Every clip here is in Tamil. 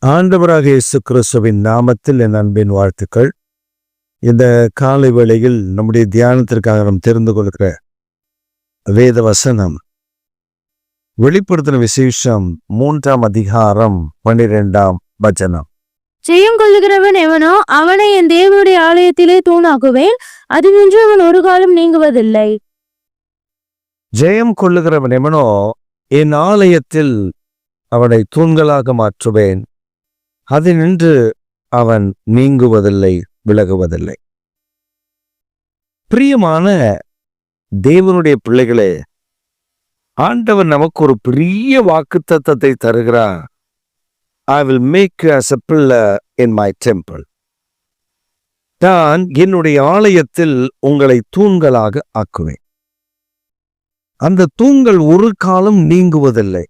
ஆண்டவராக இயேசு கிறிஸ்துவின் நாமத்தில் என் அன்பின் வாழ்த்துக்கள். இந்த காலை வேளையில் நம்முடைய தியானத்திற்காக நாம் தெரிந்து கொள்கிற வேத வசனம் வெளிப்படுத்தின விசேஷம் 3ஆம் அதிகாரம் 12ஆம் வசனம். ஜெயம் கொள்ளுகிறவன் எவனோ அவனை என் தேவனுடைய ஆலயத்திலே தூணாக்குவேன், அதினின்று அவன் ஒரு காலம் நீங்குவதில்லை. ஜெயம் கொள்ளுகிறவன் எவனோ என் ஆலயத்தில் அவனை தூண்களாக மாற்றுவேன், அதினின்று அவன் நீங்குவதில்லை, விலகுவதில்லை. பிரியமான தேவனுடைய பிள்ளைகளே, ஆண்டவர் நமக்கு ஒரு பெரிய வாக்குத்தத்தத்தை தருகிறார். I will make you as a pillar in my temple. நான் என்னுடைய ஆலயத்தில் உங்களை தூண்களாக ஆக்குவேன். அந்த தூண்கள் ஒரு காலம் நீங்குவதில்லை.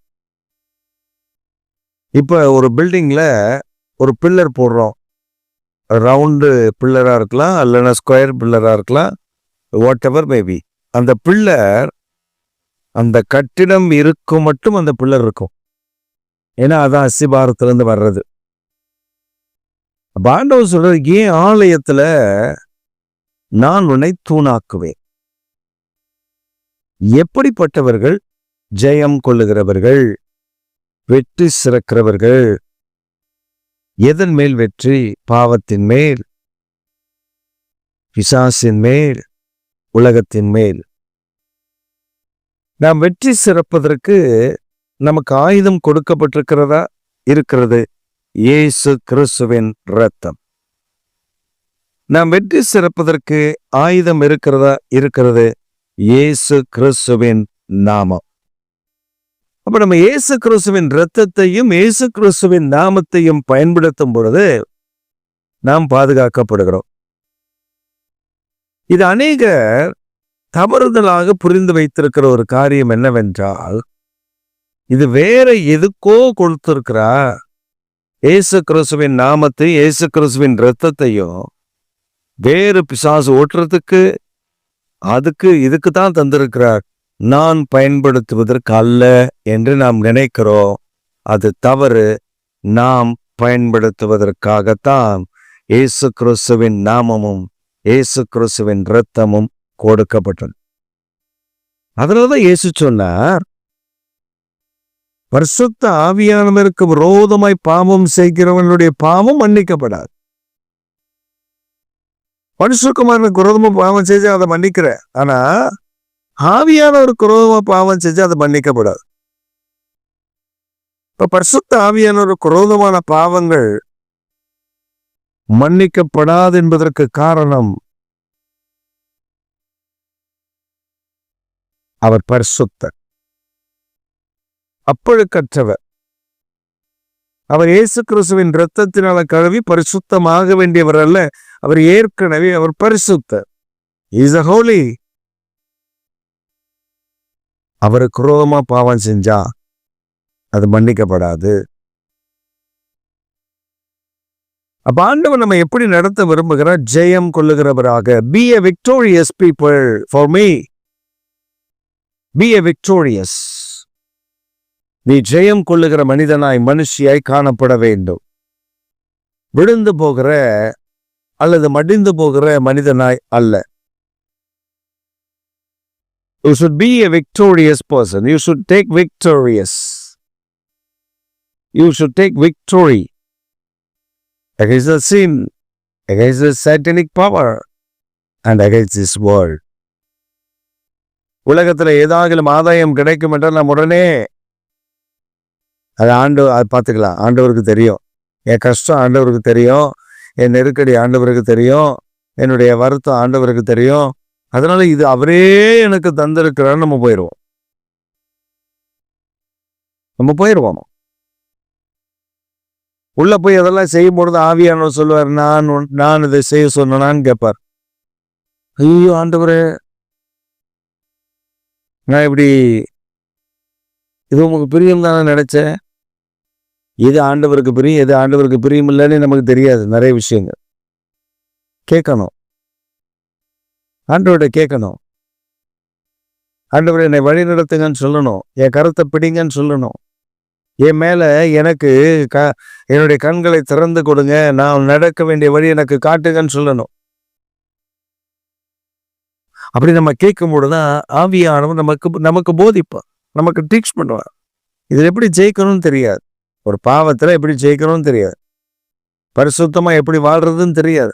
இப்ப ஒரு பில்டிங்ல ஒரு பில்லர் போடுறோம். ரவுண்டு பில்லரா இருக்கலாம், இல்லைன்னா ஸ்கொயர் பில்லரா இருக்கலாம், வாட் எவர் மேபி. அந்த பில்லர் அந்த கட்டிடம் இருக்கும் மட்டும் அந்த பில்லர் இருக்கும். ஏன்னா அதான் அஸ்திபாரத்திலிருந்து வர்றது. ஆண்டவர் சொல்றது, ஏன் ஆலயத்துல நான் உன்னை தூணாக்குவேன். எப்படிப்பட்டவர்கள்? ஜெயம் கொள்ளுகிறவர்கள், வெற்றி சிறக்கிறவர்கள். எதன் மேல் வெற்றி? பாவத்தின் மேல், பிசாசின் மேல், உலகத்தின் மேல். நாம் வெற்றி சிறப்பதற்கு நமக்கு ஆயுதம் கொடுக்கப்பட்டிருக்கிறதா? இருக்கிறது. இயேசு கிறிஸ்துவின் இரத்தம். நாம் வெற்றி சிறப்பதற்கு ஆயுதம் இருக்கிறதா? இருக்கிறது. இயேசு கிறிஸ்துவின் நாமம். அப்ப நம்ம இயேசு கிறிஸ்துவின் இரத்தத்தையும் இயேசு கிறிஸ்துவின் நாமத்தையும் பயன்படுத்தும் பொழுது நாம் பாதுகாக்கப்படுகிறோம். இது அநேகர் தவறுதலாக புரிந்து வைத்திருக்கிற ஒரு காரியம் என்னவென்றால், இது வேற எதுக்கோ கொடுத்திருக்கிறா. இயேசு கிறிஸ்துவின் நாமத்தையும் இயேசு கிறிஸ்துவின் இரத்தத்தையும் வேறு பிசாசு ஓட்டுறதுக்கு, அதுக்கு இதுக்கு தான் தந்திருக்கிறார், நான் பயன்படுத்துவதற்கு அல்ல என்று நாம் நினைக்கிறோம். அது தவறு. நாம் பயன்படுத்துவதற்காகத்தான் இயேசு கிறிஸ்துவின் நாமமும் இயேசு கிறிஸ்துவின் இரத்தமும் கொடுக்கப்பட்டது. அதனாலதான் இயேசு சொன்னார், பரிசுத்த ஆவியானவருக்கு விரோதமாய் பாவம் செய்கிறவங்களுடைய பாவம் மன்னிக்கப்படாது. பரிசுத்தமானவருக்கு விரோதமா பாவம் செஞ்சா அதை மன்னிக்கிற, ஆனா ஆவியானவருக்கு விரோதமா பாவம் செஞ்சா அது மன்னிக்கப்படாது. இப்ப பரிசுத்த ஆவியானவருக்கு விரோதமான பாவங்கள் மன்னிக்கப்படாது என்பதற்கு காரணம், அவர் பரிசுத்தர், அப்பழுக்கற்றவர். அவர் இயேசு கிறிஸ்துவின் இரத்தத்தினால கழுவி பரிசுத்தமாக வேண்டியவர் அல்ல. அவர் ஏற்கனவே அவர் பரிசுத்தர். Is a holy. அவருக்கு விரோதமா பாவம் செஞ்சா அது மன்னிக்கப்படாது. அப்ப ஆண்டவர் நம்ம எப்படி நடத்த விரும்புகிறார்? ஜெயம் கொள்ளுகிறவராக. Be a victorious people for me. Be a victorious. நீ ஜெயம் கொள்ளுகிற மனிதனாய், மனுஷியாய் காணப்பட வேண்டும். விழுந்து போகிற அல்லது மடிந்து போகிற மனிதனாய் அல்ல. You should be a victorious person. You should take victorious. You should take victory against the sin, against the satanic power, and against this world. உலகத்துல ஏதாகிலும் ஆதாயம் கிடைக்கும் என்றால் நாம் உடனே அது பார்த்துக்கலாம். ஆண்டவருக்கு தெரியும். என் கஷ்டம் ஆண்டவருக்கு தெரியும், என் நெருக்கடி ஆண்டவருக்கு தெரியும், என்னுடைய வருத்தம் ஆண்டவருக்கு தெரியும். அதனால இது அவரே எனக்கு தந்திருக்கிறான்னு நம்ம போயிடுவோம். உள்ள போய் அதெல்லாம் செய்யும் பொழுது ஆவியானவர் சொல்லுவார், நான் இதை செய்ய சொன்னான்னு கேட்பார். ஐயோ ஆண்டவரே, நான் இப்படி, இது உங்களுக்கு பிரியம் தானே நினைச்சேன். எது ஆண்டவருக்கு பிரியும், எது ஆண்டவருக்கு பிரியம் இல்லைன்னு நமக்கு தெரியாது. நிறைய விஷயங்கள் கேட்கணும், ஆண்டவர்கிட்ட கேட்கணும். ஆண்டவரை என்னை வழி நடத்துங்கன்னு சொல்லணும், என் கருத்தை பிடிங்கன்னு சொல்லணும். என் மேல எனக்கு என்னுடைய கண்களை திறந்து கொடுங்க, நான் நடக்க வேண்டிய வழி எனக்கு காட்டுங்கன்னு சொல்லணும். அப்படி நம்ம கேட்கும் பொழுதுதான் ஆவியானவர் நமக்கு நமக்கு போதிப்பார், நமக்கு டீச் பண்ணுவார். இதுல எப்படி ஜெயிக்கணும்னு தெரியாது, ஒரு பாவத்துல எப்படி ஜெயிக்கணும்னு தெரியாது, பரிசுத்தமா எப்படி வாழ்றதுன்னு தெரியாது.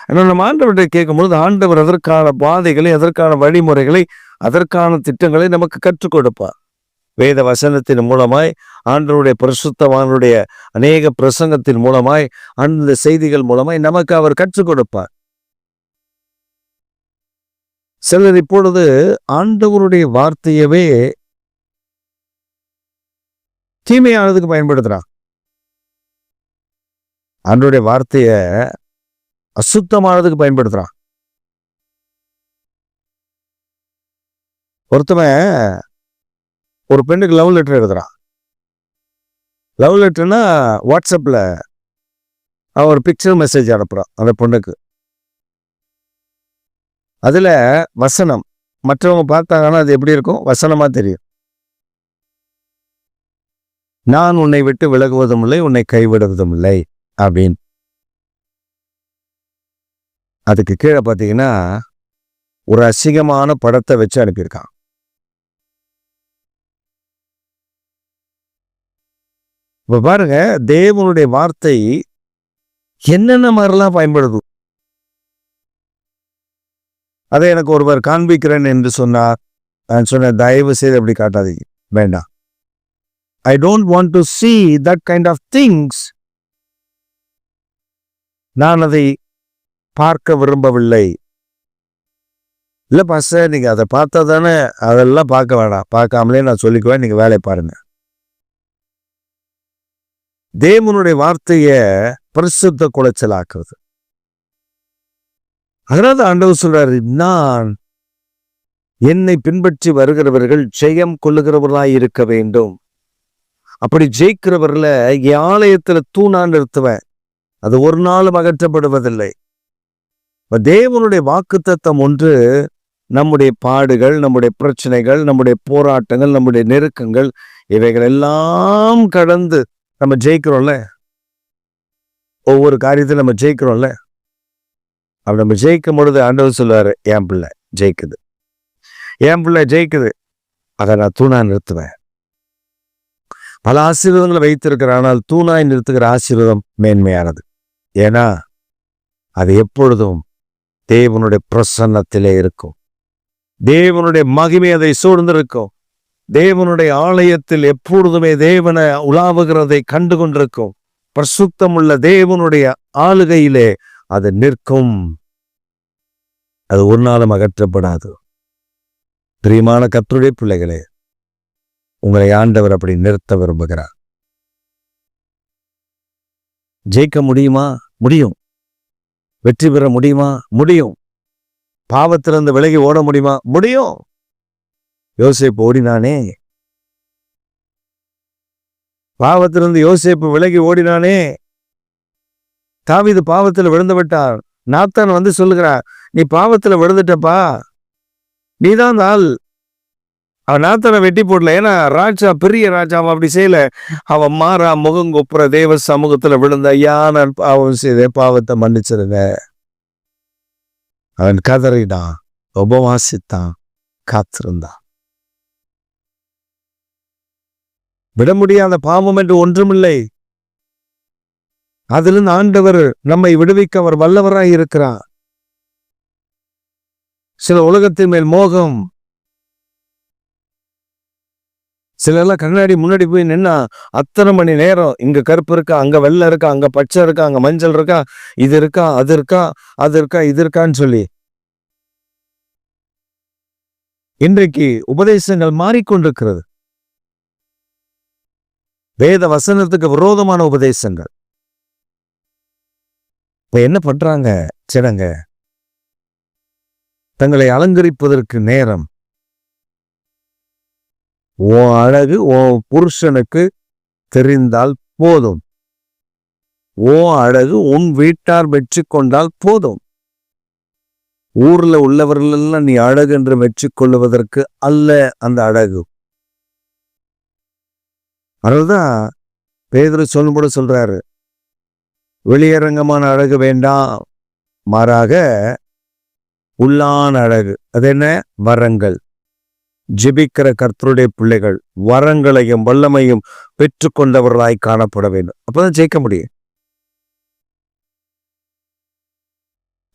ஆனால் நம்ம ஆண்டவர்கிட்ட கேட்கும்பொழுது ஆண்டவர் அதற்கான பாதைகளை, அதற்கான வழிமுறைகளை, அதற்கான திட்டங்களை நமக்கு கற்றுக் கொடுப்பார். வேத வசனத்தின் மூலமாய், ஆண்டவருடைய பரிசுத்தவானுடைய அநேக பிரசங்கத்தின் மூலமாய், அந்த செய்திகள் மூலமாய் நமக்கு அவர் கற்றுக் கொடுப்பார். சிலர் இப்பொழுது ஆண்டவருடைய வார்த்தையவே தீமையானதுக்கு பயன்படுத்துறான். ஆண்டவருடைய வார்த்தைய அசுத்தமானதுக்கு பயன்படுத்துறான். ஒருத்தவன் ஒரு பெண்ணுக்கு லவ் லெட்டர் எழுதுறான். லவ் லெட்டர்னா வாட்ஸ்அப்ல அவன் ஒரு பிக்சர் மெசேஜ் அனுப்புறான் அந்த பொண்ணுக்கு. அதுல வசனம் மற்றவங்க பார்த்தாங்கன்னா அது எப்படி இருக்கும், வசனமா தெரியும். நான் உன்னை விட்டு விலகுவதும் இல்லை, உன்னை கைவிடுவதும் இல்லை அப்படின்னு. அதுக்கு கீழே பார்த்தீங்கன்னா ஒரு அசிங்கமான படத்தை வச்சு அனுப்பியிருக்கான். இப்ப பாருங்க, தேவனுடைய வார்த்தை என்னென்ன மாதிரிலாம் பயன்படுது. அதை எனக்கு ஒருவர் காண்பிக்கிறேன் என்று சொன்னார். நான் சொன்னேன், தயவு செய்து அப்படி காட்டாதீங்க, வேண்டாம். I don't want to see that kind of things. நான் அதை பார்க்க விரும்பவில்லை. இல்ல பாஸ்டர், நீங்க அதை பார்த்தா தானே, அதெல்லாம் பார்க்க வேணாம், பார்க்காமலே நான் சொல்லிக்குவேன், நீங்க வேலையை பாருங்க. தேவனுடைய வார்த்தைய பரிசுத்த குலைச்சலாக்குறது. அதனால ஆண்டவர் சொல்றாரு, நான் என்னை பின்பற்றி வருகிறவர்கள் ஜெயம் கொள்ளுகிறவர்களாய் இருக்க வேண்டும். அப்படி ஜெயிக்கிறவர்ல என் ஆலயத்துல தூணா நிறுத்துவேன், அது ஒரு நாளும் அகற்றப்படுவதில்லை. தேவனுடைய வாக்குத்தத்தம் ஒன்று, நம்முடைய பாடுகள், நம்முடைய பிரச்சனைகள், நம்முடைய போராட்டங்கள், நம்முடைய நெருக்கங்கள், இவைகள் எல்லாம் கடந்து நம்ம ஜெயிக்கிறோம்ல, ஒவ்வொரு காரியத்தையும் நம்ம ஜெயிக்கிறோம்ல. அப்படி நம்ம ஜெயிக்கும் பொழுது ஆண்டவர் சொல்லுவாரு, என் பிள்ளை ஜெயிக்குது, என் பிள்ளை ஜெயிக்குது, அதை நான் தூணா நிறுத்துவேன். பல ஆசீர்வாதங்களை வைத்திருக்கிற, ஆனால் தூணாய் நிறுத்துகிற ஆசீர்வாதம் மேன்மையானது. ஏன்னா அது எப்பொழுதும் தேவனுடைய பிரசன்னத்திலே இருக்கும். தேவனுடைய மகிமை அதை சூழ்ந்திருக்கும். தேவனுடைய ஆலயத்தில் எப்பொழுதுமே தேவனை உலாவுகிறதை கண்டு கொண்டிருக்கும். பிரசுத்தம் உள்ள தேவனுடைய ஆளுகையிலே அது நிற்கும். அது ஒரு நாளும் அகற்றப்படாது. பிரியமான கர்த்தருடைய பிள்ளைகளே, உங்களை ஆண்டவர் அப்படி நிறுத்த விரும்புகிறார். ஜெயிக்க முடியுமா? முடியும். வெற்றி பெற முடியுமா? முடியும். பாவத்திலிருந்து விலகி ஓட முடியுமா? முடியும். யோசேப்பு ஓடினானே, பாவத்திலிருந்து யோசேப்பு விலகி ஓடினானே. தாவீது பாவத்தில் விழுந்து விட்டார். நாத்தான் வந்து சொல்லுகிறார், நீ பாவத்துல விழுந்துட்டப்பா, நீதான் அந்த ஆள். அவன் நாத்தனை வெட்டி போடல, ஏன்னா ராஜா பெரிய ராஜாவை அப்படி செய்யல. அவன் மாறா முகங்கொப்புற தேவ சமூகத்துல விழுந்த, ஐயா நான் பாவம் செய்த, பாவத்தை மன்னிச்சிருங்க. அவன் கதறினான், உபவாசித்தான், காத்திருந்தான். விட முடியாத பாவம் என்று ஒன்றுமில்லை. அதிலிருந்து ஆண்டவர் நம்மை விடுவிக்க அவர் வல்லவராய் இருக்கிறார். சில உலகத்தின் மேல் மோகம், சிலர்லாம் கண்ணாடி முன்னாடி போய் நின்னா அத்தனை மணி நேரம், இங்க கருப்பு இருக்கா, அங்க வெள்ளை இருக்கா, அங்க பச்சை இருக்கா, அங்க மஞ்சள் இருக்கா, இது இருக்கா, அது இருக்கா, அது இருக்கா, இது இருக்கான்னு சொல்லி. இன்றைக்கு உபதேசங்கள் மாறிக்கொண்டிருக்கிறது. வேத வசனத்துக்கு விரோதமான உபதேசங்கள். இப்ப என்ன பண்றாங்க சிலங்க? தங்களை அலங்கரிப்பதற்கு நேரம், உன் அழகு உன் புருஷனுக்கு தெரிந்தால் போதும், உன் அழகு உன் வீட்டார் வெற்றி கொண்டால் போதும். ஊர்ல உள்ளவர்கள் எல்லாம் நீ அழகு என்று வெற்றி கொள்ளுவதற்கு அல்ல அந்த அழகு. அதனால்தான் பேதுரு சொல்லும்போது சொல்றாரு, வெளியரங்கமான அழகு வேண்டாம், மாறாக உள்ளான அழகு. அது என்ன? வரங்கள். ஜெபிக்கிற கர்த்தருடைய பிள்ளைகள் வரங்களையும் வல்லமையும் பெற்றுக்கொண்டவர்களாய் காணப்பட வேண்டும். அப்பதான் ஜெயிக்க முடியும்.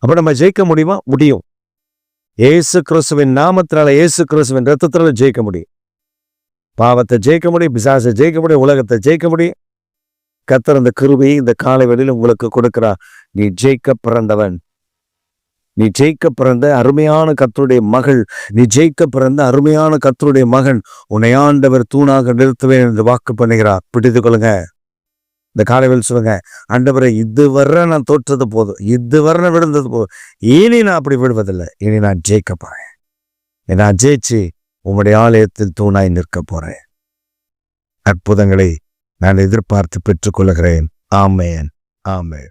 அப்ப நம்ம ஜெயிக்க முடியுமா? முடியும். இயேசு கிறிஸ்துவின் நாமத்தினால, இயேசு கிறிஸ்துவின் ரத்தத்தினால ஜெயிக்க முடியும். பாவத்தை ஜெயிக்க முடியும், பிசாசை ஜெயிக்க முடியும், உலகத்தை ஜெயிக்க முடியும். கர்த்தர் அந்த கிருபையை இந்த காலை வேளையில் உங்களுக்கு கொடுக்கிறார். நீ ஜெயிக்க பிறந்தவன், நீ ஜெயிக்க பிறந்த அருமையான கர்த்தருடைய மகள், நீ ஜெயிக்க பிறந்த அருமையான கர்த்தருடைய மகன். உன்னை ஆண்டவர் தூணாக நிறுத்துவேன் என்று வாக்கு பண்ணுகிறார். பிடித்துக் கொள்ளுங்க. இந்த காலையில் சொல்லுங்க, ஆண்டவரை இதுவரை நான் தோற்றது போதும், இதுவரை நான் விழுந்தது போதும், இனி நான் அப்படி விடுவதில்லை. இனி நான் ஜெயிக்க போறேன். நான் ஜெயிச்சு உம்முடைய ஆலயத்தில் தூணாய் நிற்க போறேன். அற்புதங்களை நான் எதிர்பார்த்து பெற்றுக்கொள்கிறேன். ஆமென், ஆமென்.